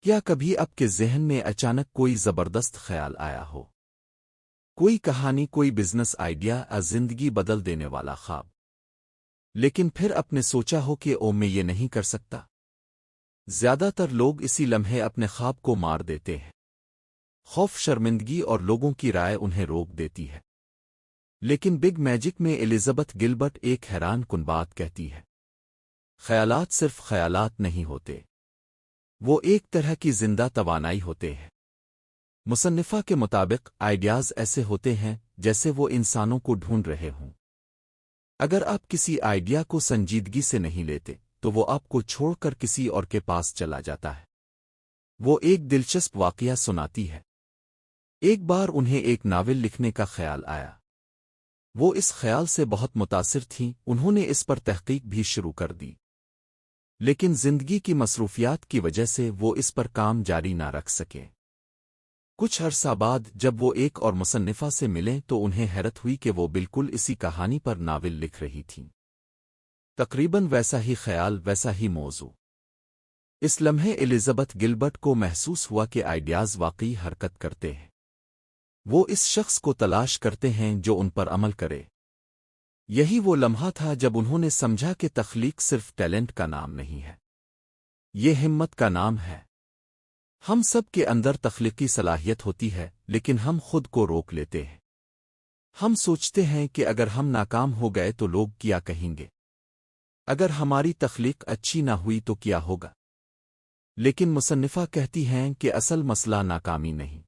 کیا کبھی آپ کے ذہن میں اچانک کوئی زبردست خیال آیا ہو؟ کوئی کہانی، کوئی بزنس آئیڈیا یا زندگی بدل دینے والا خواب؟ لیکن پھر آپ نے سوچا ہو کہ میں یہ نہیں کر سکتا۔ زیادہ تر لوگ اسی لمحے اپنے خواب کو مار دیتے ہیں۔ خوف، شرمندگی اور لوگوں کی رائے انہیں روک دیتی ہے۔ لیکن بگ میجک میں الزبتھ گلبرٹ ایک حیران کن بات کہتی ہے۔ خیالات صرف خیالات نہیں ہوتے، وہ ایک طرح کی زندہ توانائی ہوتے ہیں۔ مصنفہ کے مطابق آئیڈیاز ایسے ہوتے ہیں جیسے وہ انسانوں کو ڈھونڈ رہے ہوں۔ اگر آپ کسی آئیڈیا کو سنجیدگی سے نہیں لیتے تو وہ آپ کو چھوڑ کر کسی اور کے پاس چلا جاتا ہے۔ وہ ایک دلچسپ واقعہ سناتی ہے۔ ایک بار انہیں ایک ناول لکھنے کا خیال آیا۔ وہ اس خیال سے بہت متاثر تھیں، انہوں نے اس پر تحقیق بھی شروع کر دی۔ لیکن زندگی کی مصروفیات کی وجہ سے وہ اس پر کام جاری نہ رکھ سکے۔ کچھ عرصہ بعد جب وہ ایک اور مصنفہ سے ملیں تو انہیں حیرت ہوئی کہ وہ بالکل اسی کہانی پر ناول لکھ رہی تھیں۔ تقریباً ویسا ہی خیال، ویسا ہی موضوع۔ اس لمحے الزبتھ گلبرٹ کو محسوس ہوا کہ آئیڈیاز واقعی حرکت کرتے ہیں۔ وہ اس شخص کو تلاش کرتے ہیں جو ان پر عمل کرے۔ یہی وہ لمحہ تھا جب انہوں نے سمجھا کہ تخلیق صرف ٹیلنٹ کا نام نہیں ہے، یہ ہمت کا نام ہے۔ ہم سب کے اندر تخلیقی صلاحیت ہوتی ہے، لیکن ہم خود کو روک لیتے ہیں۔ ہم سوچتے ہیں کہ اگر ہم ناکام ہو گئے تو لوگ کیا کہیں گے؟ اگر ہماری تخلیق اچھی نہ ہوئی تو کیا ہوگا؟ لیکن مصنفہ کہتی ہیں کہ اصل مسئلہ ناکامی نہیں،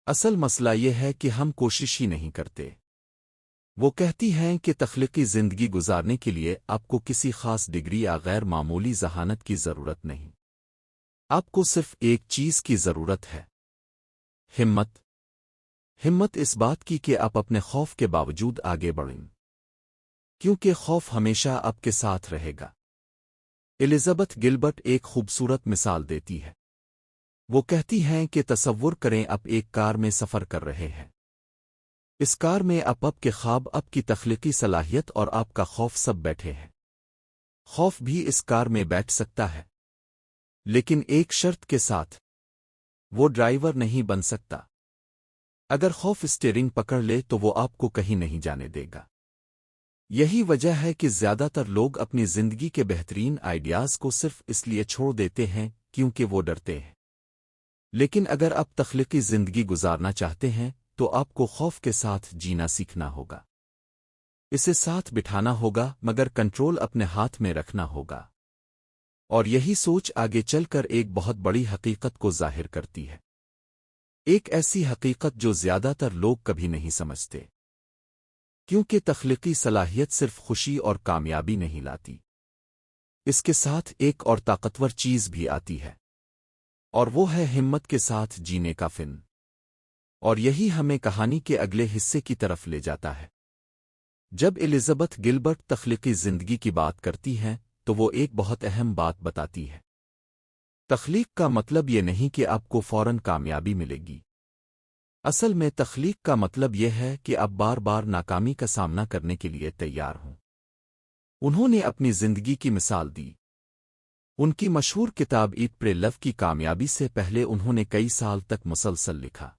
اصل مسئلہ یہ ہے کہ ہم کوشش ہی نہیں کرتے۔ وہ کہتی ہیں کہ تخلیقی زندگی گزارنے کے لیے آپ کو کسی خاص ڈگری یا غیر معمولی ذہانت کی ضرورت نہیں، آپ کو صرف ایک چیز کی ضرورت ہے: ہمت۔ ہمت اس بات کی کہ آپ اپنے خوف کے باوجود آگے بڑھیں، کیونکہ خوف ہمیشہ آپ کے ساتھ رہے گا۔ الزبتھ گلبرٹ ایک خوبصورت مثال دیتی ہے۔ وہ کہتی ہیں کہ تصور کریں آپ ایک کار میں سفر کر رہے ہیں۔ اس کار میں آپ کے خواب، آپ کی تخلیقی صلاحیت اور آپ کا خوف سب بیٹھے ہیں۔ خوف بھی اس کار میں بیٹھ سکتا ہے، لیکن ایک شرط کے ساتھ: وہ ڈرائیور نہیں بن سکتا۔ اگر خوف اسٹیئرنگ پکڑ لے تو وہ آپ کو کہیں نہیں جانے دے گا۔ یہی وجہ ہے کہ زیادہ تر لوگ اپنی زندگی کے بہترین آئیڈیاز کو صرف اس لیے چھوڑ دیتے ہیں کیونکہ وہ ڈرتے ہیں۔ لیکن اگر آپ تخلیقی زندگی گزارنا چاہتے ہیں تو آپ کو خوف کے ساتھ جینا سیکھنا ہوگا۔ اسے ساتھ بٹھانا ہوگا، مگر کنٹرول اپنے ہاتھ میں رکھنا ہوگا۔ اور یہی سوچ آگے چل کر ایک بہت بڑی حقیقت کو ظاہر کرتی ہے، ایک ایسی حقیقت جو زیادہ تر لوگ کبھی نہیں سمجھتے۔ کیونکہ تخلیقی صلاحیت صرف خوشی اور کامیابی نہیں لاتی، اس کے ساتھ ایک اور طاقتور چیز بھی آتی ہے، اور وہ ہے ہمت کے ساتھ جینے کا فن۔ اور یہی ہمیں کہانی کے اگلے حصے کی طرف لے جاتا ہے۔ جب الزبتھ گلبرٹ تخلیقی زندگی کی بات کرتی ہیں تو وہ ایک بہت اہم بات بتاتی ہے۔ تخلیق کا مطلب یہ نہیں کہ آپ کو فوراً کامیابی ملے گی۔ اصل میں تخلیق کا مطلب یہ ہے کہ آپ بار بار ناکامی کا سامنا کرنے کے لیے تیار ہوں۔ انہوں نے اپنی زندگی کی مثال دی۔ ان کی مشہور کتاب ایٹ پرے لو کی کامیابی سے پہلے انہوں نے کئی سال تک مسلسل لکھا،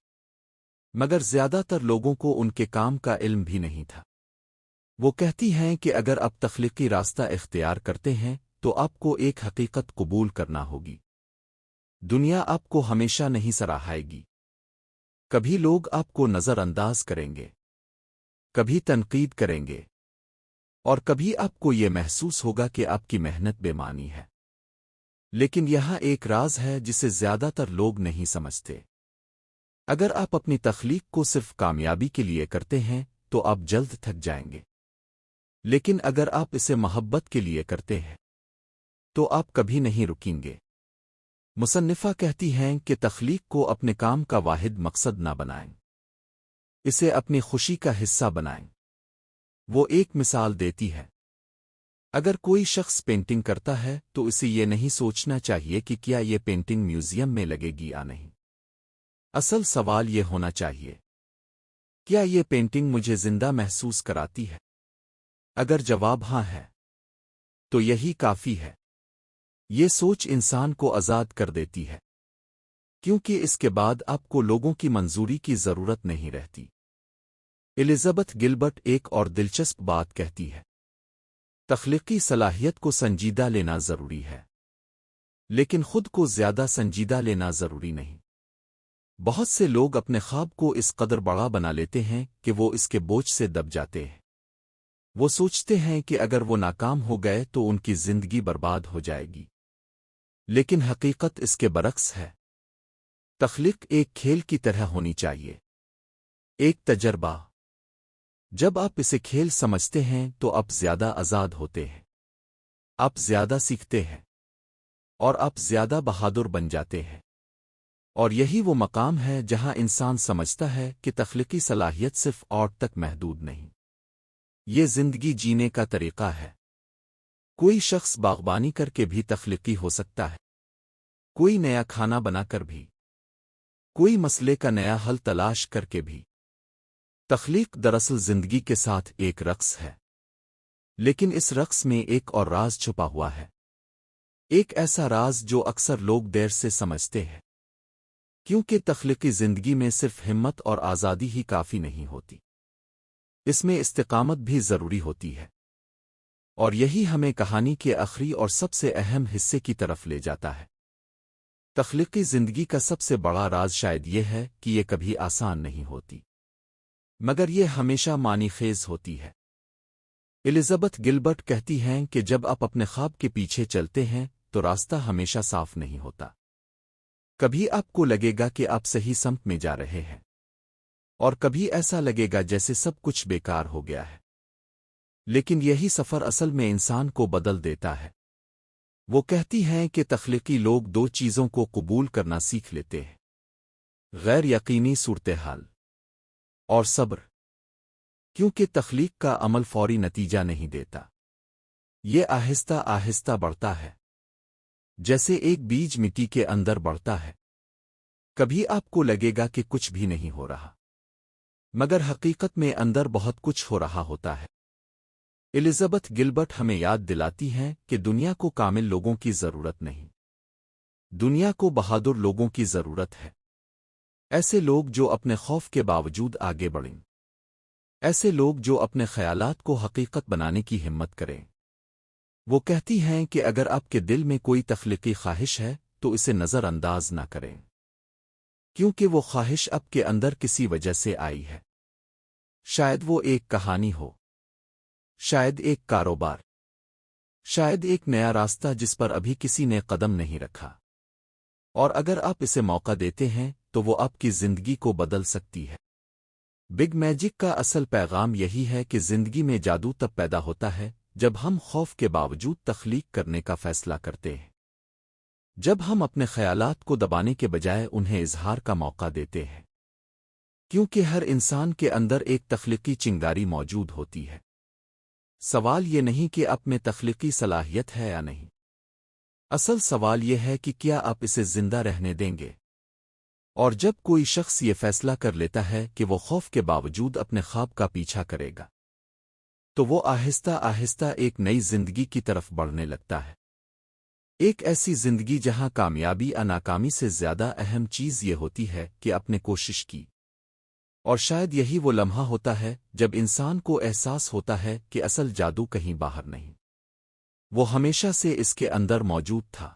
مگر زیادہ تر لوگوں کو ان کے کام کا علم بھی نہیں تھا۔ وہ کہتی ہیں کہ اگر آپ تخلیقی راستہ اختیار کرتے ہیں تو آپ کو ایک حقیقت قبول کرنا ہوگی: دنیا آپ کو ہمیشہ نہیں سراہائے گی۔ کبھی لوگ آپ کو نظر انداز کریں گے، کبھی تنقید کریں گے، اور کبھی آپ کو یہ محسوس ہوگا کہ آپ کی محنت بے معنی ہے۔ لیکن یہاں ایک راز ہے جسے زیادہ تر لوگ نہیں سمجھتے۔ اگر آپ اپنی تخلیق کو صرف کامیابی کے لیے کرتے ہیں تو آپ جلد تھک جائیں گے، لیکن اگر آپ اسے محبت کے لیے کرتے ہیں تو آپ کبھی نہیں رکیں گے۔ مصنفہ کہتی ہیں کہ تخلیق کو اپنے کام کا واحد مقصد نہ بنائیں، اسے اپنی خوشی کا حصہ بنائیں۔ وہ ایک مثال دیتی ہے: اگر کوئی شخص پینٹنگ کرتا ہے تو اسے یہ نہیں سوچنا چاہیے کہ کیا یہ پینٹنگ میوزیم میں لگے گی یا نہیں۔ اصل سوال یہ ہونا چاہیے: کیا یہ پینٹنگ مجھے زندہ محسوس کراتی ہے؟ اگر جواب ہاں ہے تو یہی کافی ہے۔ یہ سوچ انسان کو آزاد کر دیتی ہے۔ کیونکہ اس کے بعد آپ کو لوگوں کی منظوری کی ضرورت نہیں رہتی۔ الزبتھ گلبرٹ ایک اور دلچسپ بات کہتی ہے، تخلیقی صلاحیت کو سنجیدہ لینا ضروری ہے، لیکن خود کو زیادہ سنجیدہ لینا ضروری نہیں۔ بہت سے لوگ اپنے خواب کو اس قدر بڑا بنا لیتے ہیں کہ وہ اس کے بوجھ سے دب جاتے ہیں۔ وہ سوچتے ہیں کہ اگر وہ ناکام ہو گئے تو ان کی زندگی برباد ہو جائے گی، لیکن حقیقت اس کے برعکس ہے۔ تخلیق ایک کھیل کی طرح ہونی چاہیے، ایک تجربہ۔ جب آپ اسے کھیل سمجھتے ہیں تو آپ زیادہ آزاد ہوتے ہیں، آپ زیادہ سیکھتے ہیں، اور آپ زیادہ بہادر بن جاتے ہیں۔ اور یہی وہ مقام ہے جہاں انسان سمجھتا ہے کہ تخلیقی صلاحیت صرف اوٹ تک محدود نہیں، یہ زندگی جینے کا طریقہ ہے۔ کوئی شخص باغبانی کر کے بھی تخلیقی ہو سکتا ہے، کوئی نیا کھانا بنا کر بھی، کوئی مسئلے کا نیا حل تلاش کر کے بھی۔ تخلیق دراصل زندگی کے ساتھ ایک رقص ہے، لیکن اس رقص میں ایک اور راز چھپا ہوا ہے، ایک ایسا راز جو اکثر لوگ دیر سے سمجھتے ہیں، کیونکہ تخلیقی زندگی میں صرف ہمت اور آزادی ہی کافی نہیں ہوتی، اس میں استقامت بھی ضروری ہوتی ہے۔ اور یہی ہمیں کہانی کے آخری اور سب سے اہم حصے کی طرف لے جاتا ہے۔ تخلیقی زندگی کا سب سے بڑا راز شاید یہ ہے کہ یہ کبھی آسان نہیں ہوتی، مگر یہ ہمیشہ معنی خیز ہوتی ہے۔ الزبتھ گلبرٹ کہتی ہیں کہ جب آپ اپنے خواب کے پیچھے چلتے ہیں تو راستہ ہمیشہ صاف نہیں ہوتا۔ کبھی آپ کو لگے گا کہ آپ صحیح سمت میں جا رہے ہیں، اور کبھی ایسا لگے گا جیسے سب کچھ بیکار ہو گیا ہے، لیکن یہی سفر اصل میں انسان کو بدل دیتا ہے۔ وہ کہتی ہیں کہ تخلیقی لوگ دو چیزوں کو قبول کرنا سیکھ لیتے ہیں، غیر یقینی صورتحال اور صبر، کیونکہ تخلیق کا عمل فوری نتیجہ نہیں دیتا، یہ آہستہ آہستہ بڑھتا ہے، جیسے ایک بیج مٹی کے اندر بڑھتا ہے۔ کبھی آپ کو لگے گا کہ کچھ بھی نہیں ہو رہا، مگر حقیقت میں اندر بہت کچھ ہو رہا ہوتا ہے۔ الزبتھ گلبرٹ ہمیں یاد دلاتی ہیں کہ دنیا کو کامل لوگوں کی ضرورت نہیں، دنیا کو بہادر لوگوں کی ضرورت ہے، ایسے لوگ جو اپنے خوف کے باوجود آگے بڑھیں، ایسے لوگ جو اپنے خیالات کو حقیقت بنانے کی ہمت کریں۔ وہ کہتی ہیں کہ اگر آپ کے دل میں کوئی تخلیقی خواہش ہے تو اسے نظر انداز نہ کریں، کیونکہ وہ خواہش آپ کے اندر کسی وجہ سے آئی ہے۔ شاید وہ ایک کہانی ہو، شاید ایک کاروبار، شاید ایک نیا راستہ جس پر ابھی کسی نے قدم نہیں رکھا، اور اگر آپ اسے موقع دیتے ہیں تو وہ آپ کی زندگی کو بدل سکتی ہے۔ بگ میجک کا اصل پیغام یہی ہے کہ زندگی میں جادو تب پیدا ہوتا ہے جب ہم خوف کے باوجود تخلیق کرنے کا فیصلہ کرتے ہیں، جب ہم اپنے خیالات کو دبانے کے بجائے انہیں اظہار کا موقع دیتے ہیں، کیونکہ ہر انسان کے اندر ایک تخلیقی چنگاری موجود ہوتی ہے۔ سوال یہ نہیں کہ آپ میں تخلیقی صلاحیت ہے یا نہیں، اصل سوال یہ ہے کہ کیا آپ اسے زندہ رہنے دیں گے۔ اور جب کوئی شخص یہ فیصلہ کر لیتا ہے کہ وہ خوف کے باوجود اپنے خواب کا پیچھا کرے گا، تو وہ آہستہ آہستہ ایک نئی زندگی کی طرف بڑھنے لگتا ہے، ایک ایسی زندگی جہاں کامیابی یا ناکامی سے زیادہ اہم چیز یہ ہوتی ہے کہ آپ نے کوشش کی۔ اور شاید یہی وہ لمحہ ہوتا ہے جب انسان کو احساس ہوتا ہے کہ اصل جادو کہیں باہر نہیں، وہ ہمیشہ سے اس کے اندر موجود تھا۔